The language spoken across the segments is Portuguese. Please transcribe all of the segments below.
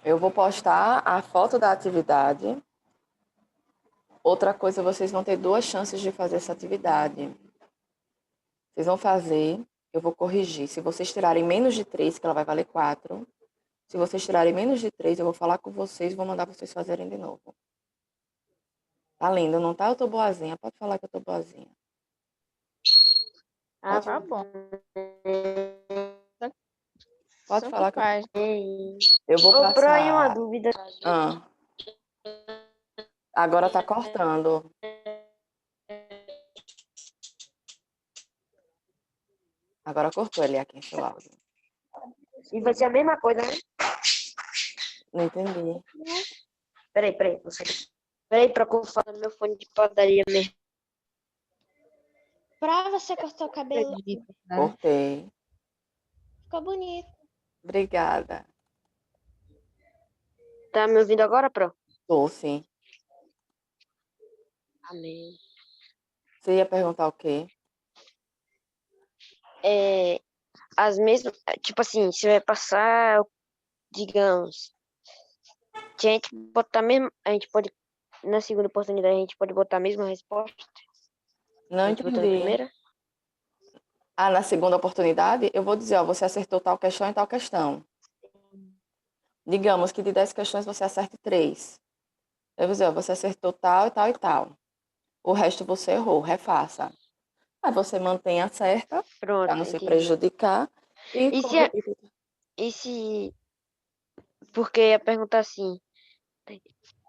Eu vou postar a foto da atividade. Outra coisa, vocês vão ter 2 chances de fazer essa atividade. Vocês vão fazer, eu vou corrigir. Se vocês tirarem menos de 3, que ela vai valer 4. Se vocês tirarem menos de 3, eu vou falar com vocês e vou mandar vocês fazerem de novo. Tá lindo, não tá? Eu tô boazinha. Pode falar que eu tô boazinha. Ah, tá bom. Pode Sou falar que capaz. eu vou Ô, Pro, aí uma passar. dúvida. Ah, agora tá cortando. Agora cortou ele aqui em seu áudio. E vai ser a mesma coisa, né? Não entendi. Peraí. Peraí, pra eu falar no meu fone de padaria mesmo. Pra você cortar o cabelo, Cortei. ficou bonito. Obrigada. Tá me ouvindo agora, Pro? Tô, sim. Amém. Você ia perguntar o quê? As mesmas, tipo assim, você vai passar, digamos, se a gente botar mesmo, a gente pode, na segunda oportunidade, a gente pode botar a mesma resposta que Não a gente botou na entendi. primeira? Ah, na segunda oportunidade, eu vou dizer, ó, você acertou tal questão e tal questão. Digamos que de 10 questões você acerte 3. Eu vou dizer, ó, você acertou tal e tal e tal. O resto você errou, refaça. Aí você mantém a certa, Pronto, para não se entendi. prejudicar. E se, e se, porque eu ia perguntar assim,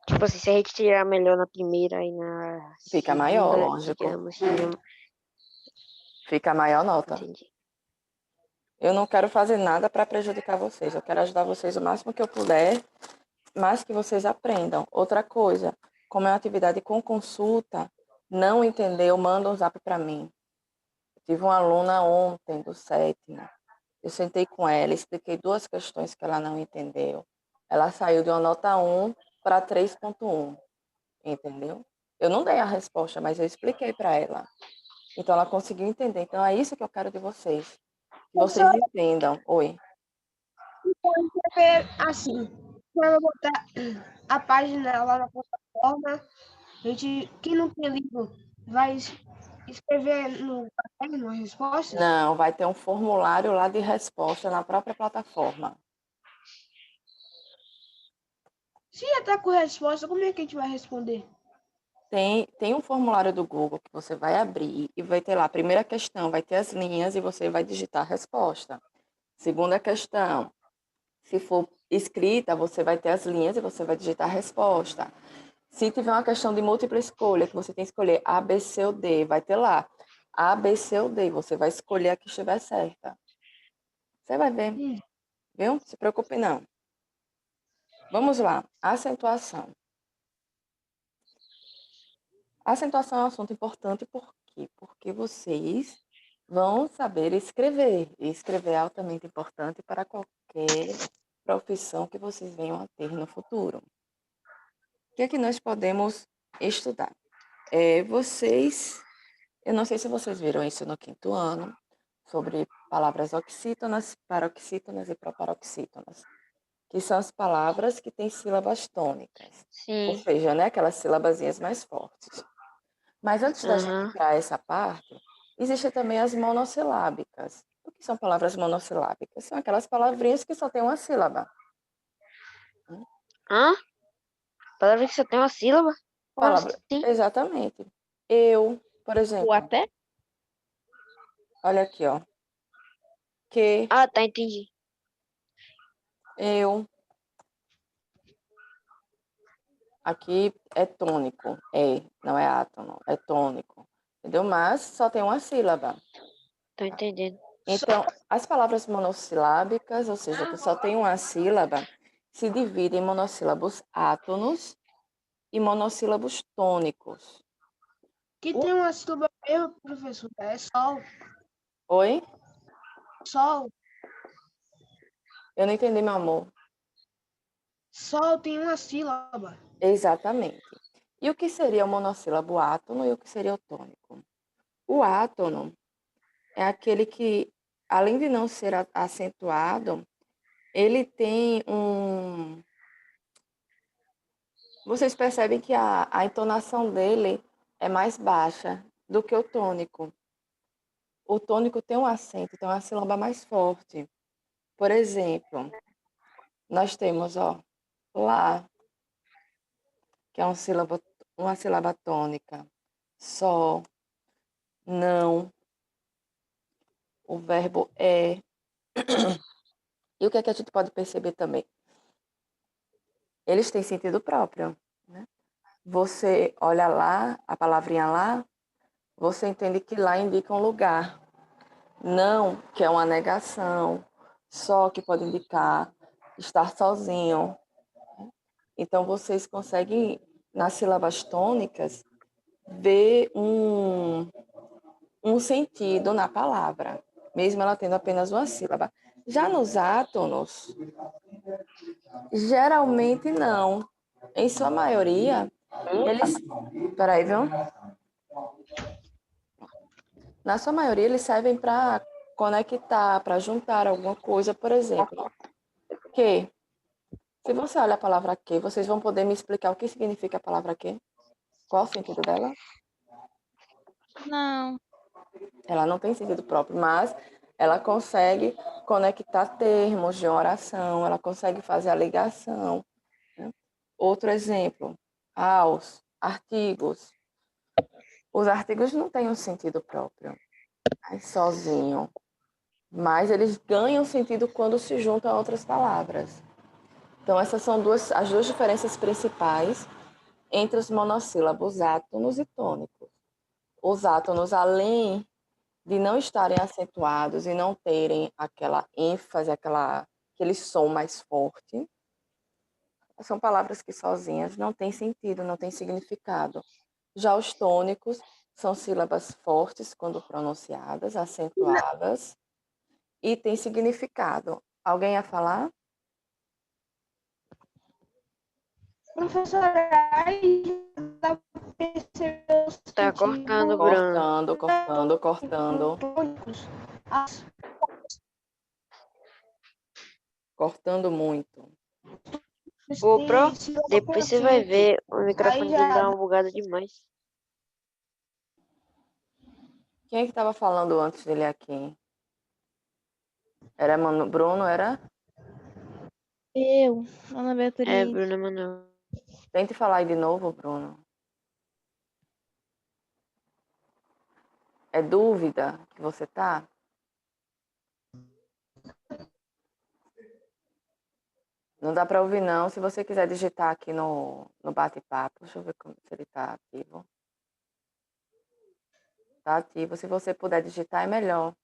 tipo assim, se a gente tirar melhor na primeira e na Fica maior, segunda, lógico. digamos, Fica a maior nota. entendi. Eu não quero fazer nada para prejudicar vocês. Eu quero ajudar vocês o máximo que eu puder, mas que vocês aprendam. Outra coisa, como é uma atividade com consulta, não entendeu, manda um zap para mim. Tive uma aluna ontem, do 7º. Eu sentei com ela, expliquei 2 questões que ela não entendeu. Ela saiu de uma nota 1 para 3,1, entendeu? Eu não dei a resposta, mas eu expliquei para ela. Então, ela conseguiu entender. Então, é isso que eu quero de vocês. Que vocês entendam. Oi. Assim, quando eu botar a página lá na plataforma, a gente, quem não tem livro, vai escrever no caderno as respostas? Não, vai ter um formulário lá de resposta na própria plataforma. Se já está com resposta, como é que a gente vai responder? Tem um formulário do Google que você vai abrir e vai ter lá a primeira questão, vai ter as linhas e você vai digitar a resposta. Segunda questão, se for escrita, você vai ter as linhas e você vai digitar a resposta. Se tiver uma questão de múltipla escolha, que você tem que escolher A, B, C ou D, vai ter lá A, B, C ou D. Você vai escolher a que estiver certa. Você vai ver, viu? Não se preocupe não. Vamos lá, acentuação. A acentuação é um assunto importante por quê? Porque vocês vão saber escrever. E escrever é altamente importante para qualquer profissão que vocês venham a ter no futuro. O que é que nós podemos estudar? Eu não sei se vocês viram isso no 5º ano, sobre palavras oxítonas, paroxítonas e proparoxítonas, que são as palavras que têm sílabas tônicas. Ou Sim. seja, né, aquelas sílabazinhas mais fortes. Mas antes da gente ir para essa parte, existem também as monossilábicas. O que são palavras monossilábicas? São aquelas palavrinhas que só têm uma sílaba. Hã? Palavra que só tem uma sílaba? Como Palavra, assim? exatamente. Eu, por Ou exemplo, até? olha aqui, ó. Que, Ah, tá, entendi. eu. Aqui é tônico, não é átono, é tônico. Entendeu? Mas só tem uma sílaba. Tô entendendo. Então, as palavras monossilábicas, ou seja, que só tem uma sílaba, se dividem em monossílabos átonos e monossílabos tônicos. Que tem uma sílaba mesmo, professor, é sol. Oi? Sol. Eu não entendi, meu amor. Sol tem uma sílaba. Exatamente. E o que seria o monossílabo átono e o que seria o tônico? O átono é aquele que, além de não ser acentuado, ele tem Vocês percebem que a entonação dele é mais baixa do que o tônico. O tônico tem um acento, tem uma sílaba mais forte. Por exemplo, nós temos, ó, lá, que é uma sílaba tônica. Só, não, o verbo é. E o que é que a gente pode perceber também? Eles têm sentido próprio, né? Você olha lá, a palavrinha lá, você entende que lá indica um lugar. Não, que é uma negação. Só que pode indicar estar sozinho. Então, vocês conseguem, nas sílabas tônicas, ver um sentido na palavra, mesmo ela tendo apenas uma sílaba. Já nos átonos, geralmente não. Em sua maioria, eles. Peraí, viu? Na sua maioria, eles servem para conectar, para juntar alguma coisa, por exemplo. Que. Se você olha a palavra que, vocês vão poder me explicar o que significa a palavra que? Qual o sentido dela? Não. Ela não tem sentido próprio, mas ela consegue conectar termos de uma oração, ela consegue fazer a ligação. Né? Outro exemplo, aos, artigos. Os artigos não têm um sentido próprio, sozinho, mas eles ganham sentido quando se juntam a outras palavras. Então, essas são as duas diferenças principais entre os monossílabos átonos e tônicos. Os átonos, além de não estarem acentuados e não terem aquela ênfase, aquele som mais forte, são palavras que sozinhas não têm sentido, não têm significado. Já os tônicos são sílabas fortes quando pronunciadas, acentuadas e têm significado. Alguém ia falar? Professora, aí dá pra perceber o Tá sentido cortando, Bruno. Cortando. tônicos. As Cortando muito. Ô, Pro, sílaba depois você vai contínua. ver, o microfone Aí dele já dá uma bugada demais. Quem é que estava falando antes dele aqui? Era Bruno, era? Eu, Ana É, Beatriz. Bruno Manuel. Tente falar aí de novo, Bruno. É dúvida que você tá? Não dá para ouvir, não. Se você quiser digitar aqui no bate-papo, deixa eu ver se ele está ativo. Está ativo. Se você puder digitar, é melhor.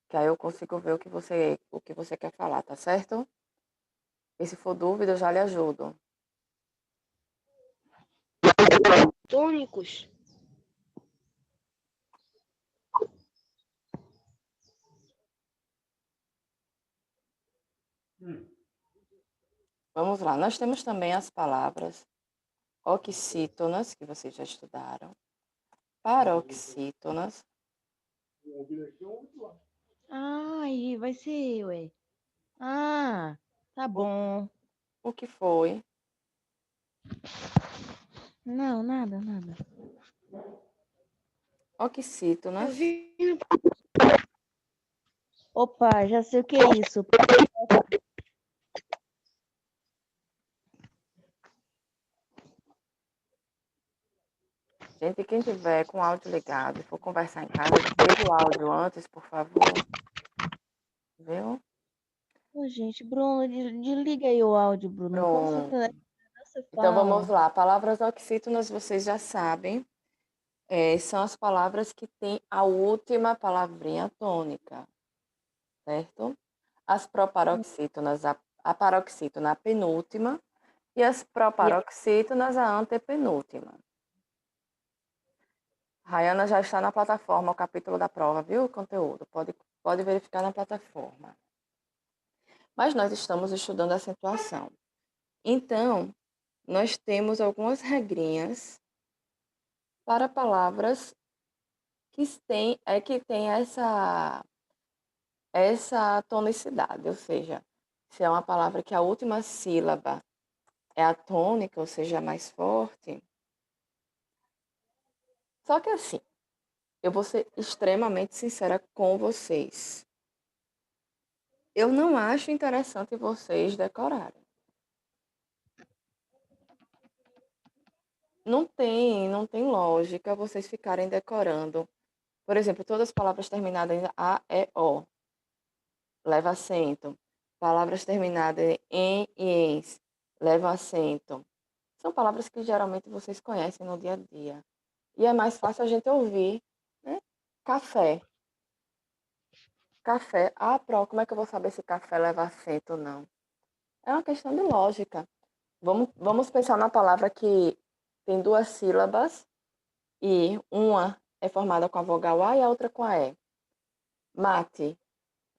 Que aí eu consigo ver o que você quer falar, tá certo? E se for dúvida, eu já lhe ajudo. tônicos. Vamos lá. Nós temos também as palavras oxítonas, que vocês já estudaram. Paroxítonas. Ai, vai ser, ué. Ah, tá bom. O que foi? Não, nada. Oxítonas. Eu vi Opa, já sei o que é isso. Gente, quem tiver com o áudio ligado e for conversar em casa, desliga o áudio antes, por favor. Viu? Ô, gente, Bruno, desliga aí o áudio, Bruno. Enquanto você Então vamos fala. lá. Palavras oxítonas, vocês já sabem. São as palavras que têm a última palavrinha tônica, certo? As proparoxítonas, a paroxítona a penúltima e as proparoxítonas a antepenúltima. Rayana já está na plataforma, o capítulo da prova, viu? O conteúdo. Pode verificar na plataforma. Mas nós estamos estudando acentuação. Então, nós temos algumas regrinhas para palavras que têm essa tonicidade, ou seja, se é uma palavra que a última sílaba é a tônica, ou seja, mais forte. Só que assim, eu vou ser extremamente sincera com vocês. Eu não acho interessante vocês decorarem. Não tem lógica vocês ficarem decorando. Por exemplo, todas as palavras terminadas em A, E, O. Leva acento. Palavras terminadas em e ens. Leva acento. São palavras que geralmente vocês conhecem no dia a dia. E é mais fácil a gente ouvir, né? Café. Café. Ah, pronto, como é que eu vou saber se café leva acento ou não? É uma questão de lógica. Vamos pensar na palavra que tem duas sílabas e uma é formada com a vogal A e a outra com a E. Mate.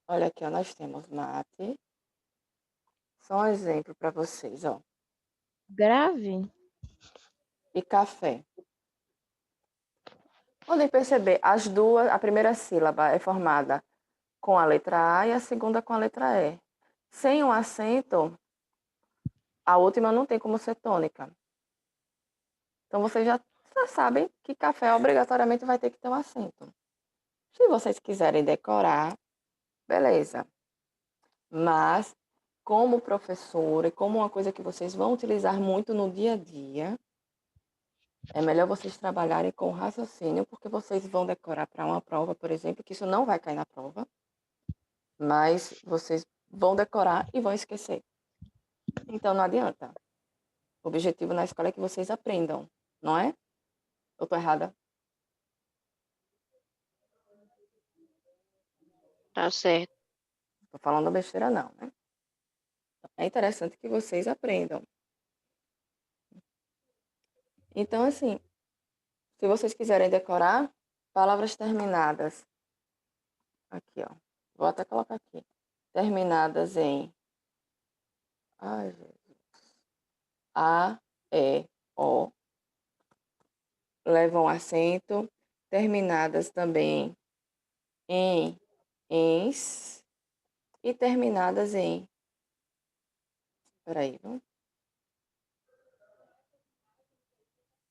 Olha aqui, ó, nós temos mate. Só um exemplo para vocês, ó. Grave? E café. Podem perceber, as duas, a primeira sílaba é formada com a letra A e a segunda com a letra E. Sem um acento, a última não tem como ser tônica. Então vocês já sabem que café obrigatoriamente vai ter que ter um acento. Se vocês quiserem decorar, beleza. Mas, como professora e como uma coisa que vocês vão utilizar muito no dia a dia, é melhor vocês trabalharem com raciocínio, porque vocês vão decorar para uma prova, por exemplo, que isso não vai cair na prova, mas vocês vão decorar e vão esquecer. Então não adianta. O objetivo na escola é que vocês aprendam, não é? Eu tô errada? Tá certo. Tô falando besteira não, né? É interessante que vocês aprendam. Então, assim, se vocês quiserem decorar, palavras terminadas. Aqui, ó. Vou até colocar aqui. Terminadas em ai, Jesus. A, E, O. Levam acento. Terminadas também em ens. E terminadas em. Peraí, vamos.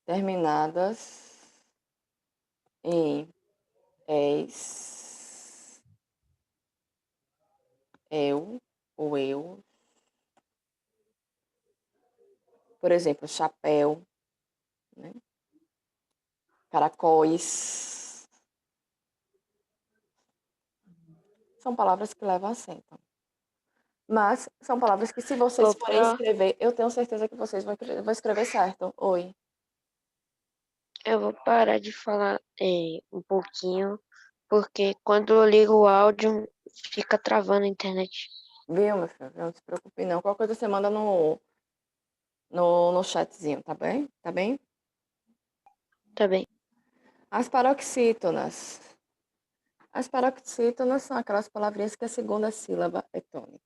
Terminadas em és, eu ou eu. Por exemplo, chapéu, né? Caracóis. São palavras que levam acento. Mas são palavras que, se vocês Ô, forem Pro, escrever, eu tenho certeza que vocês vão escrever certo. Oi. eu vou parar de falar um pouquinho, porque quando eu ligo o áudio, fica travando a internet. Viu, meu filho? Não se preocupe, não. Qualquer coisa você manda no chatzinho, tá bem? Tá bem? Tá bem. As paroxítonas. As paroxítonas são aquelas palavrinhas que a segunda sílaba é tônica.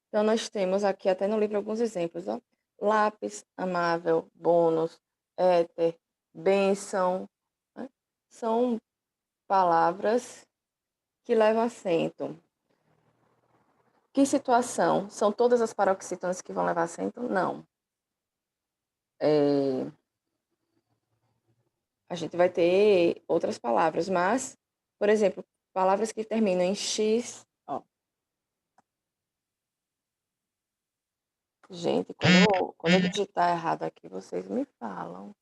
Então, nós temos aqui até no livro alguns exemplos, ó. Lápis, amável, bônus, éter, bênção, né? São palavras que levam acento. Que situação? São todas as paroxítonas que vão levar acento? Não. A gente vai ter outras palavras, mas, por exemplo, palavras que terminam em X, ó. Gente, quando eu digitar errado aqui, vocês me falam.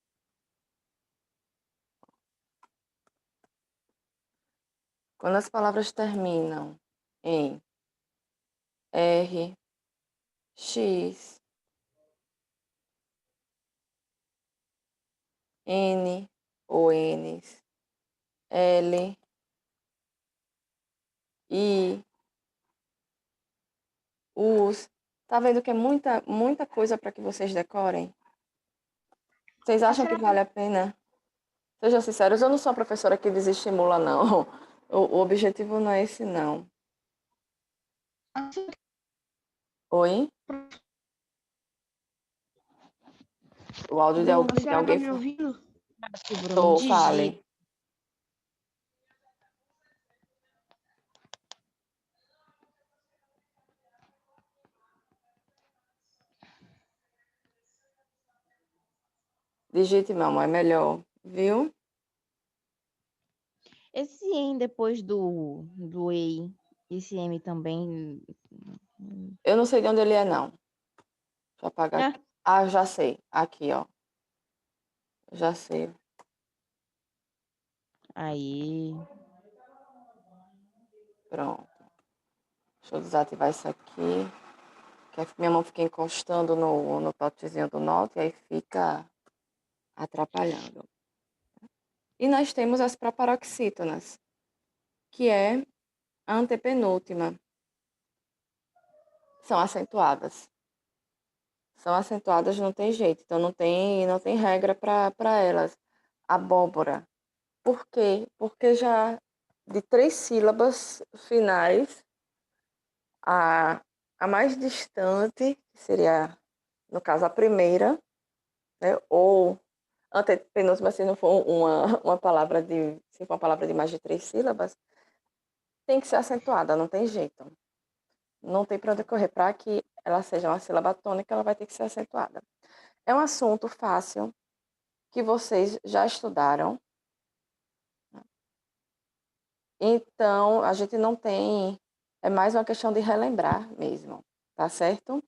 Quando as palavras terminam em R, X, N ou Ns, L, I, Us. Tá vendo que é muita, muita coisa para que vocês decorem? Vocês acham que vale a pena? Sejam sinceros, eu não sou uma professora que desestimula, não. O objetivo não é esse, não. Oi? O áudio Bruno, de você tá alguém me ouvindo? Bruno, tô, digite. fale. Digite, meu amor, é melhor, viu? Esse em depois do EI, esse M também. Eu não sei de onde ele é, não. Deixa eu apagar Ah, aqui. Ah, já sei. Aqui, ó. Já sei. aí. Pronto. Deixa eu desativar isso aqui. Que minha mão fica encostando no totezinho do note e aí fica atrapalhando. E nós temos as proparoxítonas, que é a antepenúltima. São acentuadas. São acentuadas, não tem jeito. Então não tem regra para elas. Abóbora. Por quê? Porque já de 3 sílabas finais, a mais distante, que seria, no caso, a primeira, né? Ou antepenúltima, se não for uma palavra se for uma palavra de mais de 3 sílabas, tem que ser acentuada, não tem jeito. Não tem para onde correr. Para que ela seja uma sílaba tônica, ela vai ter que ser acentuada. É um assunto fácil que vocês já estudaram. Então, a gente não tem. É mais uma questão de relembrar mesmo, tá certo?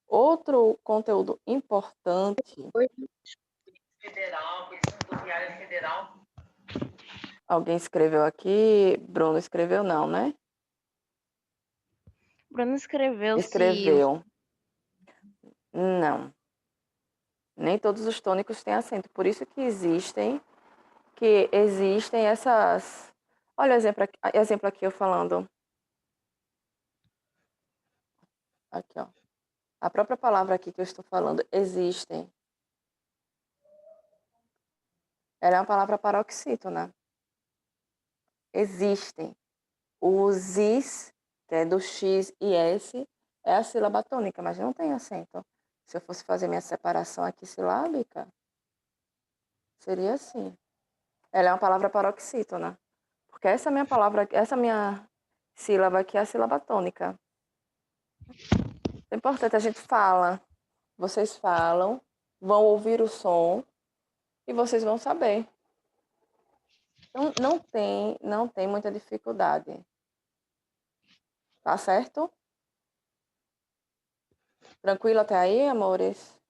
Outro conteúdo importante. Federal, questão rodoviária federal. Alguém escreveu aqui? Bruno escreveu, não, né? Bruno escreveu se. Escreveu. Não. Nem todos os tônicos têm acento. Por isso que existem essas. Olha o exemplo aqui eu falando. Aqui, ó. A própria palavra aqui que eu estou falando, existem. Ela é uma palavra paroxítona. Existem. Os is, que é do X e S, é a sílaba tônica, mas não tem acento. Se eu fosse fazer minha separação aqui silábica, seria assim. Ela é uma palavra paroxítona. Porque essa minha palavra, essa minha sílaba aqui é a sílaba tônica. É importante, a gente fala, vocês falam, vão ouvir o som e vocês vão saber. Então, não tem muita dificuldade. Tá certo? Tranquilo até aí, amores?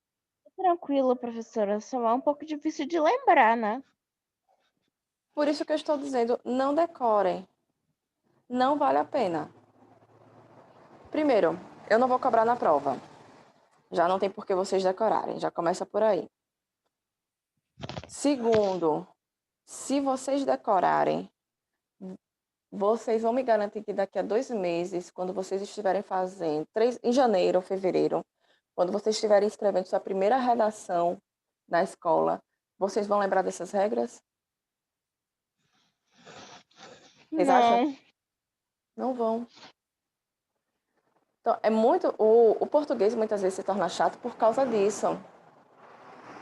Tranquilo, professora. Só é um pouco difícil de lembrar, né? Por isso que eu estou dizendo, não decorem. Não vale a pena. Primeiro, eu não vou cobrar na prova. Já não tem por que vocês decorarem. Já começa por aí. Segundo, se vocês decorarem, vocês vão me garantir que daqui a 2 meses, quando vocês estiverem fazendo, em janeiro ou fevereiro, quando vocês estiverem escrevendo sua primeira redação na escola, vocês vão lembrar dessas regras? Vocês acham? Não. Não vão. Então, é muito. O português muitas vezes se torna chato por causa disso.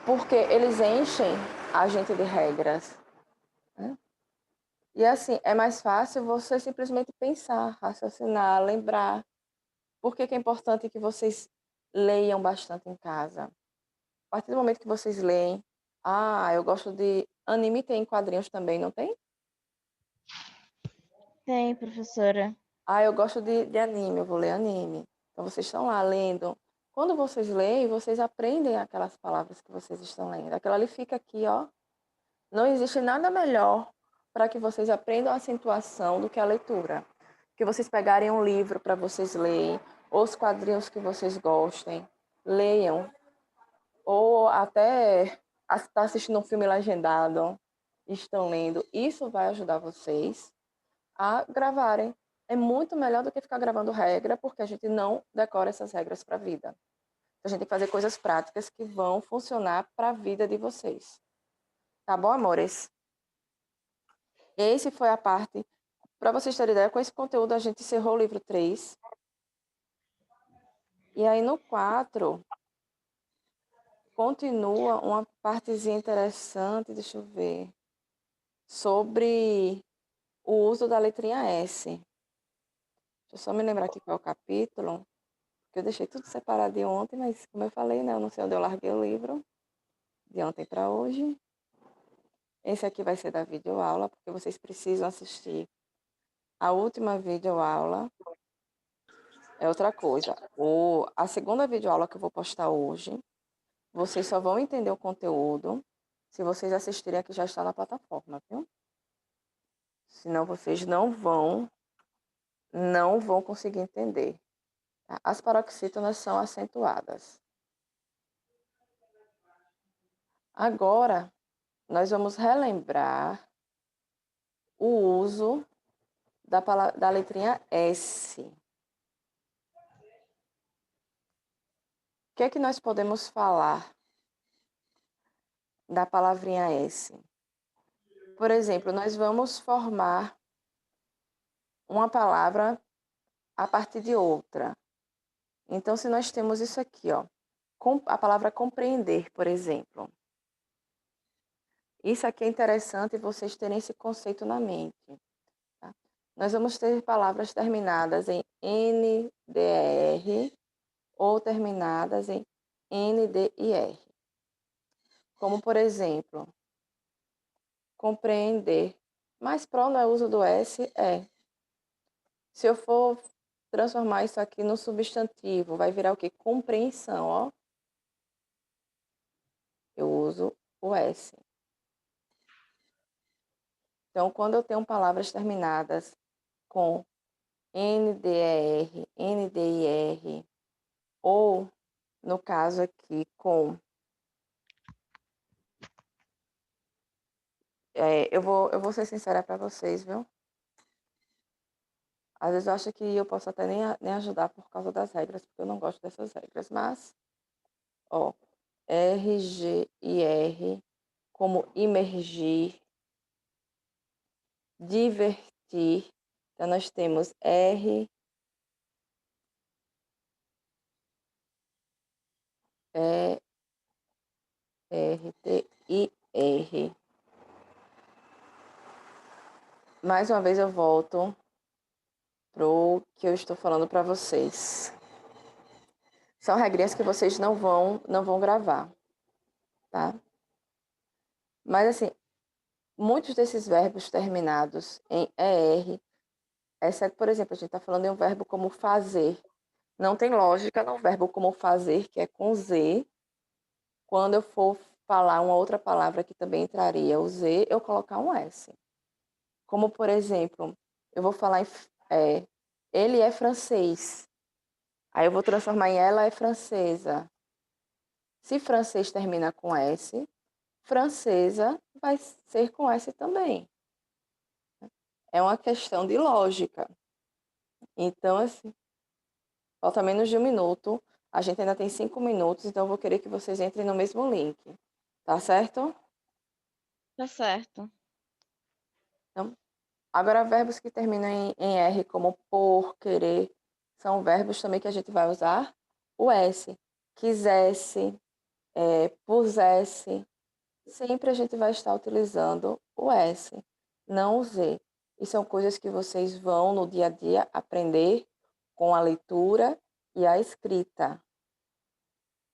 Porque eles enchem a gente de regras. Né? E assim, é mais fácil você simplesmente pensar, raciocinar, lembrar. Por que é importante que vocês leiam bastante em casa? A partir do momento que vocês leem, eu gosto de anime, tem quadrinhos também, não tem? Tem, professora. Eu gosto de anime, eu vou ler anime. Então vocês estão lá lendo. Quando vocês leem, vocês aprendem aquelas palavras que vocês estão lendo. Aquilo ali fica aqui, ó. Não existe nada melhor para que vocês aprendam a acentuação do que a leitura. Que vocês pegarem um livro para vocês lerem, ou os quadrinhos que vocês gostem, leiam. Ou até está assistindo um filme legendado, estão lendo. Isso vai ajudar vocês a gravarem. É muito melhor do que ficar gravando regra, porque a gente não decora essas regras para a vida. A gente tem que fazer coisas práticas que vão funcionar para a vida de vocês. Tá bom, amores? Esse foi a parte. Para vocês terem ideia, com esse conteúdo a gente encerrou o livro 3. E aí no 4 continua uma partezinha interessante, deixa eu ver, sobre o uso da letrinha S. Deixa eu só me lembrar aqui qual é o capítulo, porque eu deixei tudo separado de ontem, mas como eu falei, né, eu não sei onde eu larguei o livro. de ontem para hoje. Esse aqui vai ser da videoaula, porque vocês precisam assistir a última videoaula. É outra coisa. A segunda videoaula que eu vou postar hoje, vocês só vão entender o conteúdo se vocês assistirem a que já está na plataforma, viu? Senão vocês não vão conseguir entender. Tá? As paroxítonas são acentuadas. Agora, nós vamos relembrar o uso da letrinha S. O que é que nós podemos falar da palavrinha S? Por exemplo, nós vamos formar uma palavra a partir de outra. Então, se nós temos isso aqui, ó, a palavra compreender, por exemplo. Isso aqui é interessante vocês terem esse conceito na mente. Tá? Nós vamos ter palavras terminadas em NDR ou terminadas em NDIR. Como, por exemplo, compreender. Mas pro não é uso do S? É. Se eu for transformar isso aqui no substantivo, vai virar o quê? Compreensão, ó. Eu uso o S. Então, quando eu tenho palavras terminadas com NDR, NDIR, ou, no caso aqui, com... eu vou ser sincera para vocês, viu? Às vezes eu acho que eu posso até nem ajudar por causa das regras, porque eu não gosto dessas regras. Mas, ó, RGIR, como imergir, divertir. Então, nós temos R, T, I, R. Mais uma vez eu volto pro que eu estou falando para vocês. São regrinhas que vocês não vão gravar, tá? Mas assim, muitos desses verbos terminados em ER, exceto, por exemplo, a gente está falando de um verbo como fazer. Não tem lógica num verbo como fazer, que é com Z, quando eu for falar uma outra palavra que também entraria o Z, eu colocar um S. Como, por exemplo, eu vou falar ele é francês. Aí eu vou transformar em ela é francesa. Se francês termina com S, francesa vai ser com S também. É uma questão de lógica. Então, assim, falta menos de 1 minuto. A gente ainda tem 5 minutos, então eu vou querer que vocês entrem no mesmo link. Tá certo? Tá certo. Então, agora, verbos que terminam em R, como por, querer, são verbos também que a gente vai usar o S. Quisesse, pusesse, sempre a gente vai estar utilizando o S, não o Z. E são coisas que vocês vão, no dia a dia, aprender com a leitura e a escrita.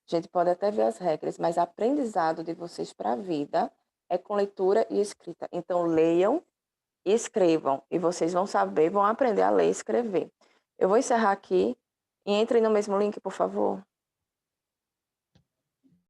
A gente pode até ver as regras, mas o aprendizado de vocês para a vida é com leitura e escrita. Então, leiam e escrevam. E vocês vão saber, vão aprender a ler e escrever. Eu vou encerrar aqui e entrem no mesmo link, por favor.